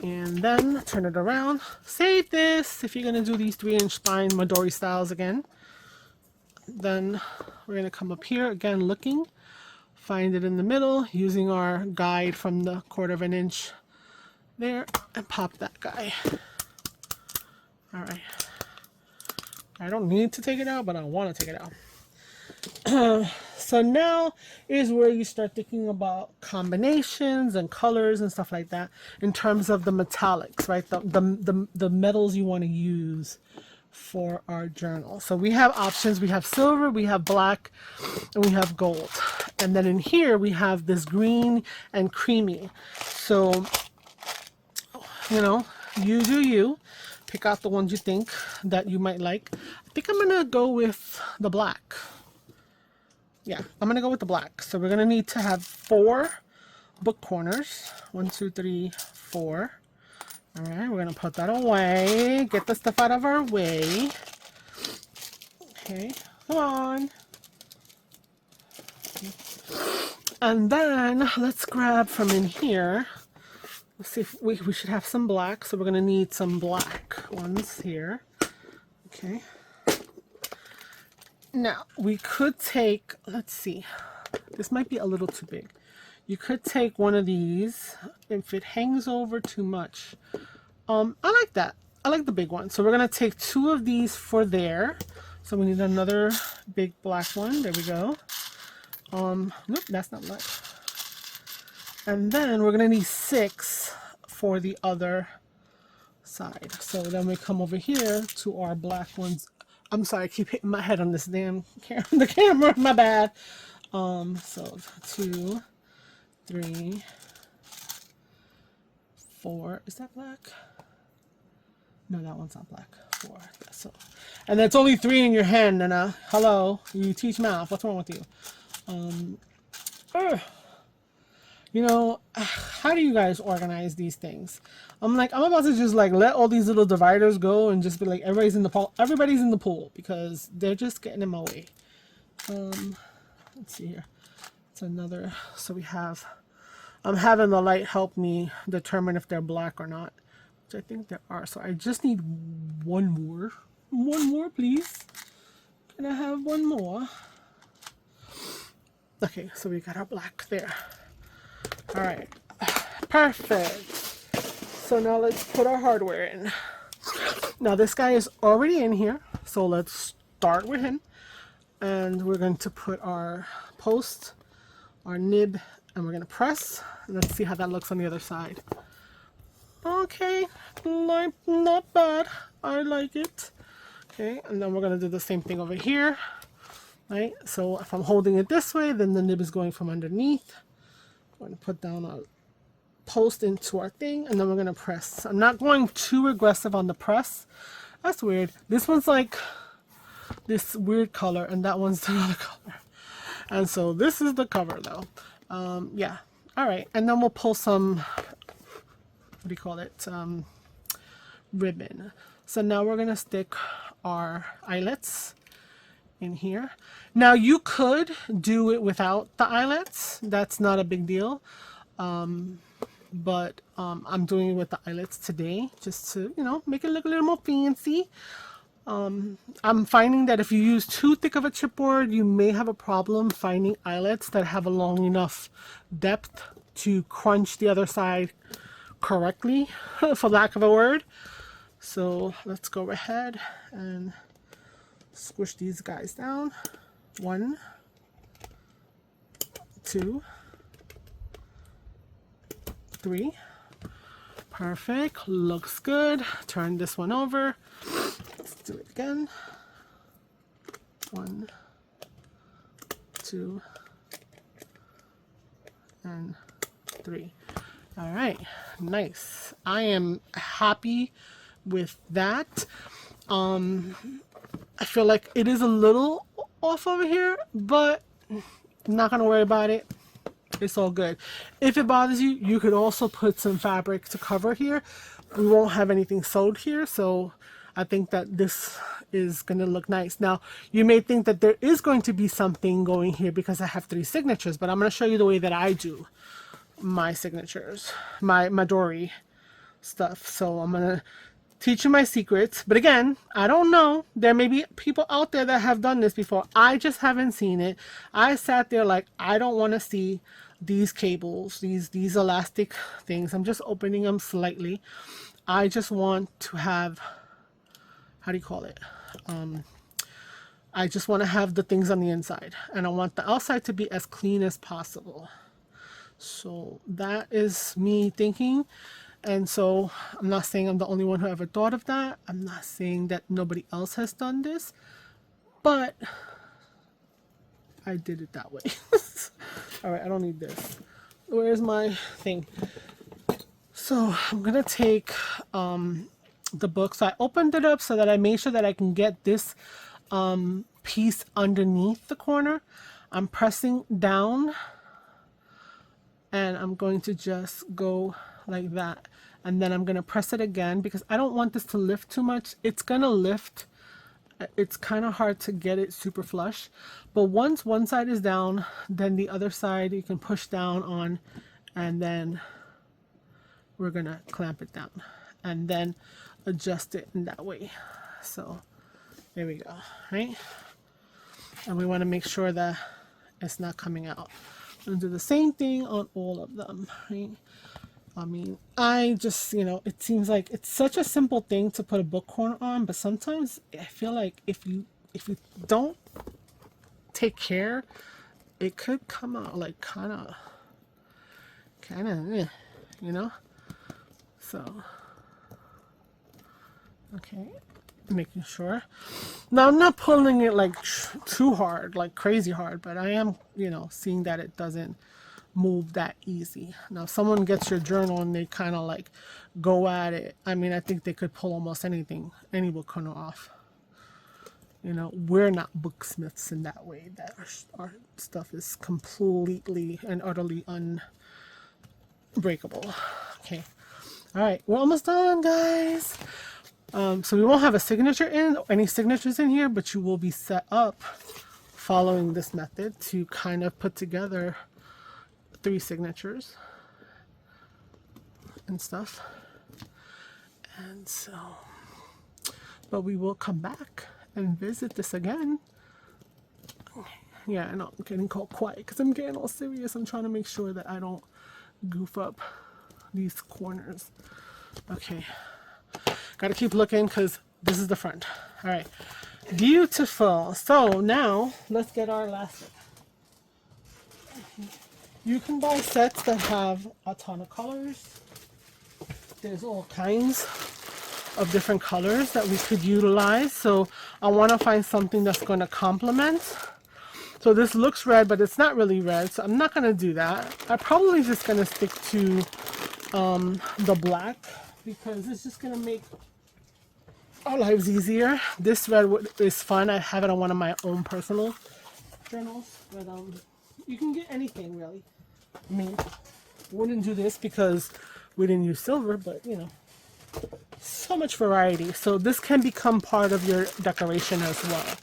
And then turn it around. Save this if you're gonna do these 3-inch spine Midori styles again. Then we're gonna come up here again, looking. Find it in the middle using our guide from the 1/4 inch there, and pop that guy. All right. I don't need to take it out, but I want to take it out. So now is where you start thinking about combinations and colors and stuff like that in terms of the metallics, right? The metals you want to use for our journal. So we have options. We have silver, we have black, and we have gold. And then in here we have this green and creamy. So, you know, you do you. Pick out the ones you think that you might like. I think I'm gonna go with the black. Yeah, I'm gonna go with the black. So we're gonna need to have 4 book corners. 1, 2, 3, 4. All right, we're gonna put that away. Get the stuff out of our way. Okay, come on. And then let's grab from in here. Let's see if we should have some black. So we're gonna need some black ones here. Okay. Now we could take, let's see, this might be a little too big. You could take one of these if it hangs over too much. I like that. I like the big one. So we're gonna take 2 of these for there. So we need another big black one. There we go. Nope, that's not black. And then we're gonna need 6 for the other side. So then we come over here to our black ones. I'm sorry, I keep hitting my head on this damn the camera. My bad. So 2, 3, 4. Is that black? No, that one's not black. 4. So, and that's only 3 in your hand. And hello, you teach math. What's wrong with you? You know, how do you guys organize these things? I'm about to just like let all these little dividers go and just be like, everybody's in the pool because they're just getting in my way. Let's see here. It's another. So we have. I'm having the light help me determine if they're black or not, which I think there are. So I just need one more. One more, please. Can I have one more? Okay, so we got our black there. All right, perfect. So now let's put our hardware in. Now this guy is already in here, so let's start with him. And we're going to put our post, our nib, and we're gonna press. And let's see how that looks on the other side. Okay, not bad. I like it. Okay, and then we're gonna do the same thing over here. right? So if I'm holding it this way, then the nib is going from underneath. I'm going to put down a post into our thing, and then we're going to press. I'm not going too aggressive on the press. That's weird. This one's like this weird color, and that one's another color. And so this is the cover though. Yeah. All right. And then we'll pull some, what do you call it? Ribbon. So now we're going to stick our eyelets in here. Now you could do it without the eyelets. That's not a big deal. But I'm doing it with the eyelets today just to, you know, make it look a little more fancy. I'm finding that if you use too thick of a chipboard, you may have a problem finding eyelets that have a long enough depth to crunch the other side correctly, for lack of a word. So let's go ahead and squish these guys down. 1, 2, 3. Perfect. Looks good. Turn this one over. Let's do it again. 1, 2, and 3. All right. Nice. I am happy with that. I feel like it is a little off over here, but I'm not going to worry about it. It's all good. If it bothers you, you could also put some fabric to cover here. We won't have anything sewed here, so I think that this is going to look nice. Now, you may think that there is going to be something going here because I have 3 signatures, but I'm going to show you the way that I do my signatures, my Midori stuff. So I'm going to teach you my secrets. But again, I don't know. There may be people out there that have done this before. I just haven't seen it. I sat there like, I don't want to see these cables, these elastic things. I'm just opening them slightly. I just want to have, how do you call it? I just want to have the things on the inside, and I want the outside to be as clean as possible. So that is me thinking. And so I'm not saying I'm the only one who ever thought of that. I'm not saying that nobody else has done this, but I did it that way. All right, I don't need this. Where's my thing? So I'm gonna take the book. So I opened it up so that I made sure that I can get this piece underneath the corner. I'm pressing down, and I'm going to just go like that. And then I'm going to press it again because I don't want this to lift too much. It's going to lift. It's kind of hard to get it super flush. But once one side is down, then the other side you can push down on, and then we're going to clamp it down and then adjust it in that way. So there we go, right? And we want to make sure that it's not coming out. And do the same thing on all of them, right? I mean, I just, you know, it seems like it's such a simple thing to put a book corner on, but sometimes I feel like if you don't take care, it could come out like kind of, you know? So, okay, making sure. Now, I'm not pulling it like too hard, like crazy hard, but I am, you know, seeing that it doesn't move that easy. Now, if someone gets your journal and they kind of like go at it, I mean, I think they could pull almost anything, any book corner off. You know, we're not booksmiths in that way, that our stuff is completely and utterly unbreakable. Okay. All right, we're almost done, guys. So we won't have a signature in, any signatures in here, but you will be set up following this method to kind of put together 3 signatures and stuff. And so, but we will come back and visit this again. Yeah, I know I'm getting all quiet because I'm getting all serious. I'm trying to make sure that I don't goof up these corners. Okay, gotta keep looking because this is the front. All right, beautiful. So now let's get our elastic. You can buy sets that have a ton of colors. There's all kinds of different colors that we could utilize. So I want to find something that's going to complement So this looks red, but it's not really red, so I'm not going to do that. I'm probably just going to stick to the black, because it's just going to make our lives easier. This red is fun. I have it on one of my own personal journals, but you can get anything really. I mean, wouldn't do this because we didn't use silver, but you know, so much variety. So this can become part of your decoration as well.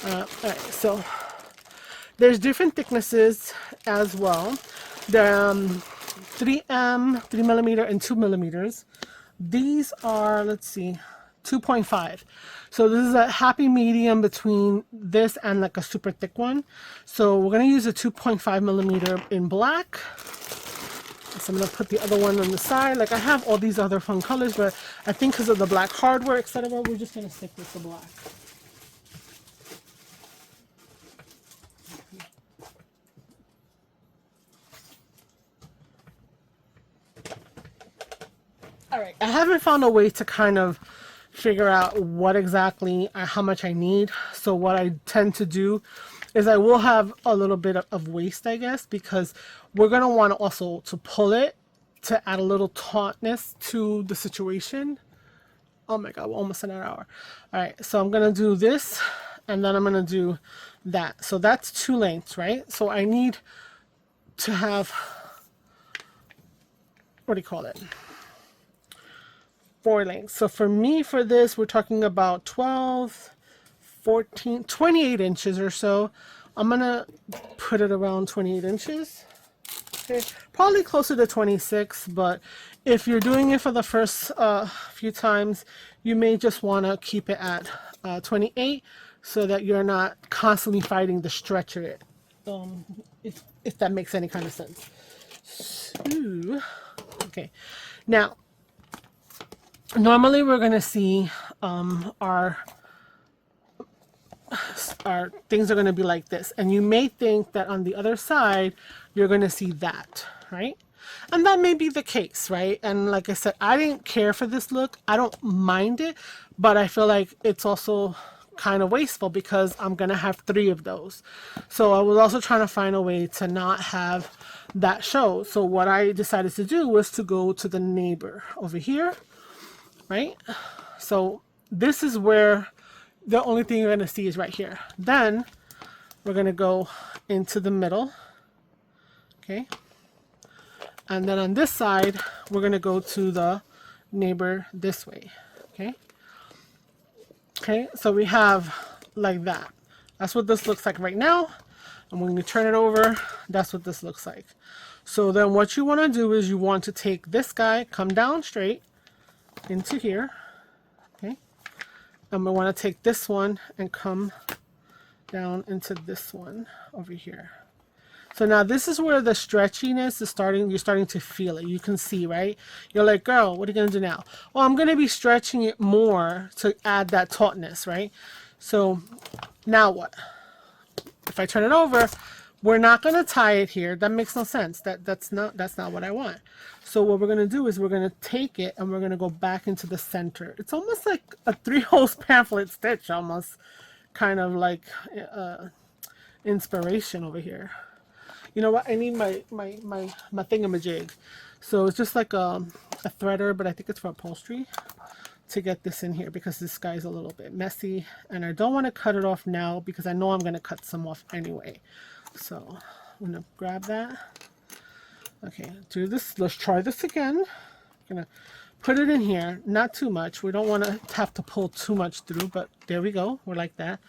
All right, so there's different thicknesses as well. The 3 millimeter and 2 millimeters. These are, let's see, 2.5. So this is a happy medium between this and like a super thick one. So we're going to use a 2.5 millimeter in black. So I'm going to put the other one on the side. Like I have all these other fun colors, but I think because of the black hardware, etc., we're just going to stick with the black. All right, I haven't found a way to kind of figure out what exactly, how much I need. So what I tend to do is I will have a little bit of waste, I guess, because we're going to want also to pull it to add a little tautness to the situation. Oh my God, we're almost in an hour. All right, so I'm going to do this and then I'm going to do that. So that's 2 lengths, right? So I need to have, what do you call it? 4 lengths. So for me, for this, we're talking about 12, 14, 28 inches or so. I'm going to put it around 28 inches. Okay, probably closer to 26, but if you're doing it for the first few times, you may just want to keep it at 28 so that you're not constantly fighting the stretch of it, if that makes any kind of sense. So, okay, now normally we're going to see our things are going to be like this, and you may think that on the other side you're going to see that, right? And that may be the case, right? And like I said, I didn't care for this look. I don't mind it, but I feel like it's also kind of wasteful because I'm going to have 3 of those. So I was also trying to find a way to not have that show. So what I decided to do was to go to the neighbor over here, right? So this is where the only thing you're going to see is right here. Then we're going to go into the middle, okay? And then on this side, we're going to go to the neighbor this way, okay? Okay, so we have like that. That's what this looks like right now. And when you turn it over, that's what this looks like. So then what you want to do is you want to take this guy, come down straight into here, okay? And we want to take this one and come down into this one over here. So now this is where the stretchiness is starting, you're starting to feel it. You can see, right? You're like, girl, what are you going to do now? Well, I'm going to be stretching it more to add that tautness, right? So now what? If I turn it over, we're not going to tie it here. That makes no sense. That's not what I want. So what we're going to do is we're going to take it and we're going to go back into the center. It's almost like a 3-hose pamphlet stitch, almost kind of like inspiration over here. You know what? I need my thingamajig. So it's just like a threader, but I think it's for upholstery, to get this in here because this guy's a little bit messy and I don't want to cut it off now because I know I'm going to cut some off anyway. So I'm going to grab that. Okay, do this. Let's try this again. I'm going to put it in here, not too much. We don't want to have to pull too much through, but there we go. We're like that.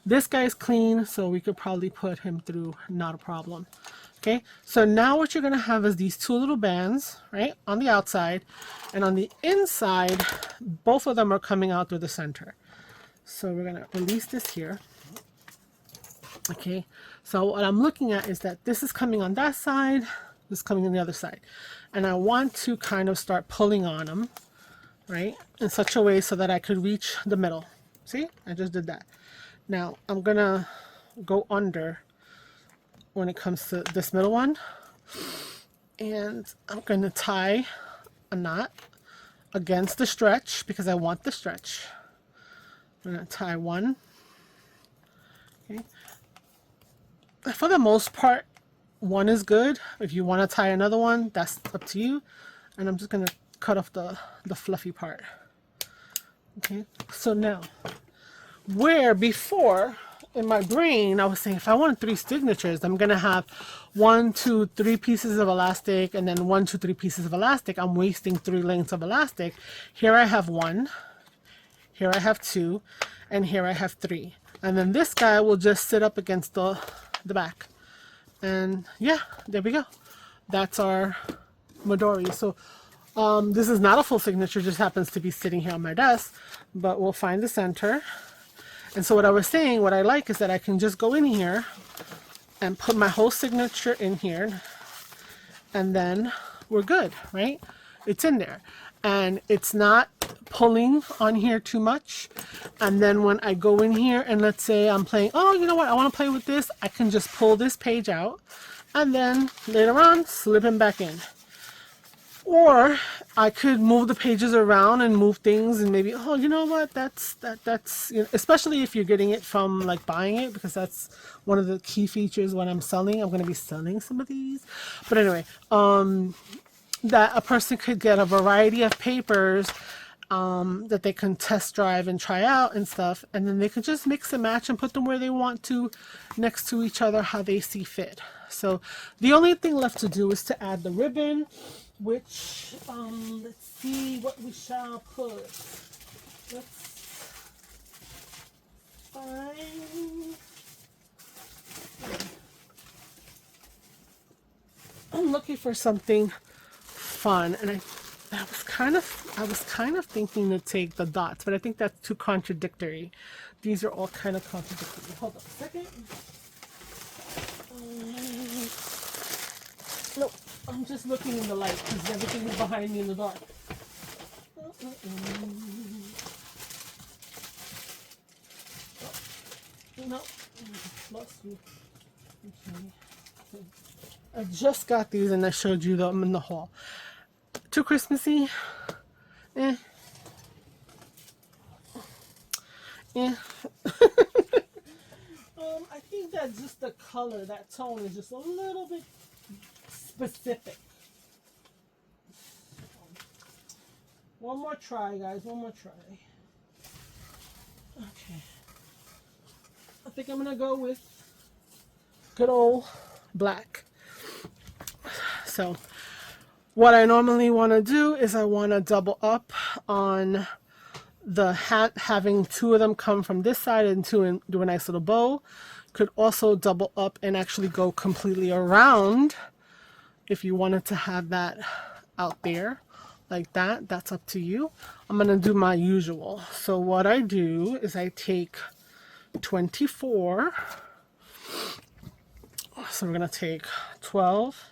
This guy's clean, so we could probably put him through, not a problem. Okay, so now what you're going to have is these 2 little bands, right, on the outside, and on the inside, both of them are coming out through the center. So we're going to release this here. Okay, so what I'm looking at is that this is coming on that side, this is coming on the other side. And I want to kind of start pulling on them, right, in such a way so that I could reach the middle. See, I just did that. Now I'm going to go under when it comes to this middle one, and I'm going to tie a knot against the stretch because I want the stretch. I'm going to tie one, okay, for the most part, one is good. If you want to tie another one, that's up to you. And I'm just going to cut off the fluffy part. Okay, so now, where before in my brain I was saying if I wanted 3 signatures, I'm gonna have 1, 2, 3 pieces of elastic, and then 1, 2, 3 pieces of elastic. I'm wasting 3 lengths of elastic. Here I have 1, here I have 2, and here I have 3. And then this guy will just sit up against the back. And yeah, there we go. That's our Midori. So this is not a full signature, just happens to be sitting here on my desk, but we'll find the center. And so what I was saying, what I like is that I can just go in here and put my whole signature in here, and then we're good, right? It's in there. And it's not pulling on here too much. And then when I go in here and let's say I'm playing, oh, you know what, I want to play with this, I can just pull this page out and then later on slip it back in. Or I could move the pages around and move things and maybe, oh, you know what, that's you know, especially if you're getting it from like buying it, because that's one of the key features when I'm selling. I'm going to be selling some of these. But anyway, that a person could get a variety of papers that they can test drive and try out and stuff, and then they can just mix and match and put them where they want to, next to each other, how they see fit. So the only thing left to do is to add the ribbon, which let's see what we shall put. Let's find. I'm looking for something fun, and I was kind of thinking to take the dots, but I think that's too contradictory. These are all kind of contradictory. Hold on a second. No, I'm just looking in the light because everything is behind me in the dark. No, lost you. Okay. I just got these and I showed you them in the haul. Too Christmassy? Eh. Yeah. I think that just the color, that tone is just a little bit specific. One more try, guys. One more try. Okay. I think I'm gonna go with good old black. So what I normally want to do is I want to double up on the hat, having 2 of them come from this side and 2 and do a nice little bow. Could also double up and actually go completely around if you wanted to have that out there like that. That's up to you. I'm going to do my usual. So what I do is I take 24. So we're going to take 12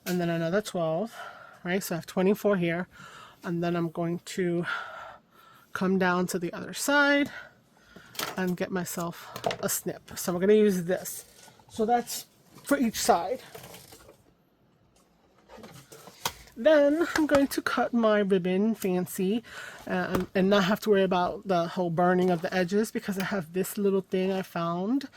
and then another 12, right? So I have 24 here, and then I'm going to come down to the other side and get myself a snip. So we're going to use this. So that's for each side. Then I'm going to cut my ribbon fancy and not have to worry about the whole burning of the edges, because I have this little thing I found.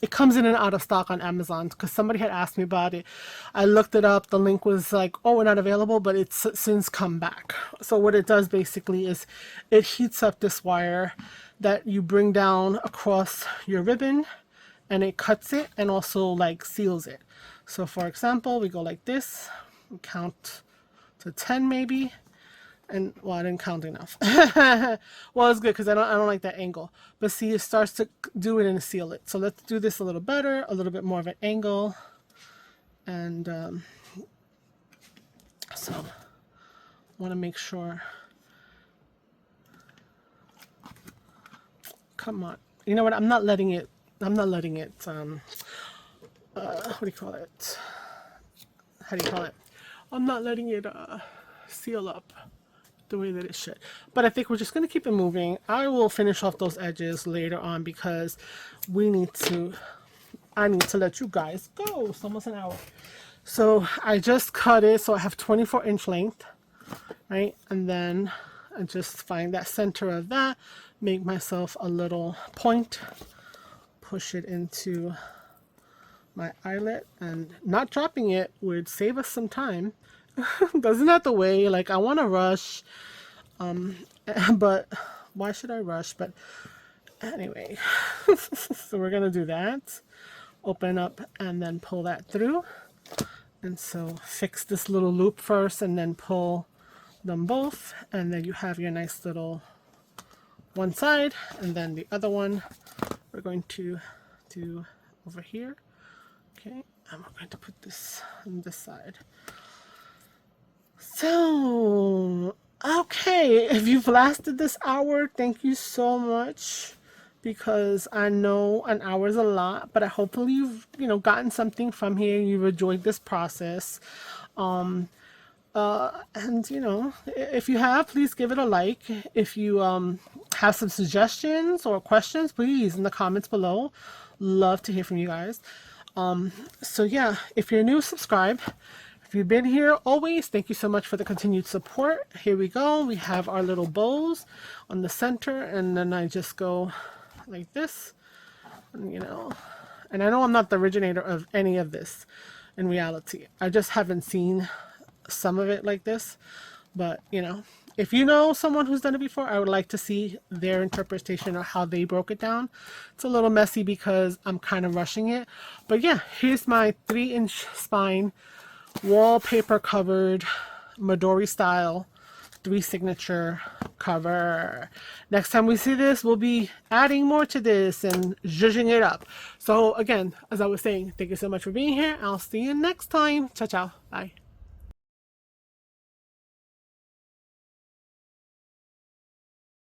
It comes in and out of stock on Amazon because somebody had asked me about it. I looked it up. The link was like, oh, we're not available, but it's since come back. So what it does basically is it heats up this wire that you bring down across your ribbon, and it cuts it and also like seals it. So for example, we go like this, we count to 10 maybe. And well, I didn't count enough. Well, it's good because I don't like that angle. But see, it starts to do it and seal it. So let's do this a little better, a little bit more of an angle. And so I want to make sure. Come on. You know what? I'm not letting it. What do you call it? How do you call it? I'm not letting it seal up the way that it should. But I think we're just going to keep it moving. I will finish off those edges later on because I need to let you guys go. It's almost an hour. So I just cut it so I have 24-inch length, right? And then I just find that center of that, make myself a little point, push it into my eyelet, and not dropping it would save us some time. Doesn't have to weigh, like I want to rush, but why should I rush? But anyway, so we're gonna do that. Open up and then pull that through. And so fix this little loop first and then pull them both, and then you have your nice little one side, and then the other one we're going to do over here. Okay, and we're going to put this on this side. So, okay, if you've lasted this hour, thank you so much, because I know an hour is a lot, but hopefully you've, gotten something from here. You've enjoyed this process. And, if you have, please give it a like. If you have some suggestions or questions, please, in the comments below. Love to hear from you guys. So yeah, if you're new, subscribe. If you've been here always, thank you so much for the continued support. Here we go. We have our little bows on the center, and then I just go like this, and I know I'm not the originator of any of this in reality. I just haven't seen some of it like this, but if you know someone who's done it before, I would like to see their interpretation or how they broke it down. It's a little messy because I'm kind of rushing it, but yeah, here's my 3-inch spine wallpaper covered Midori style 3 signature cover. Next time we see this, we'll be adding more to this and zhuzhing it up. So again, as I was saying, thank you so much for being here. I'll see you next time. Ciao, ciao. Bye.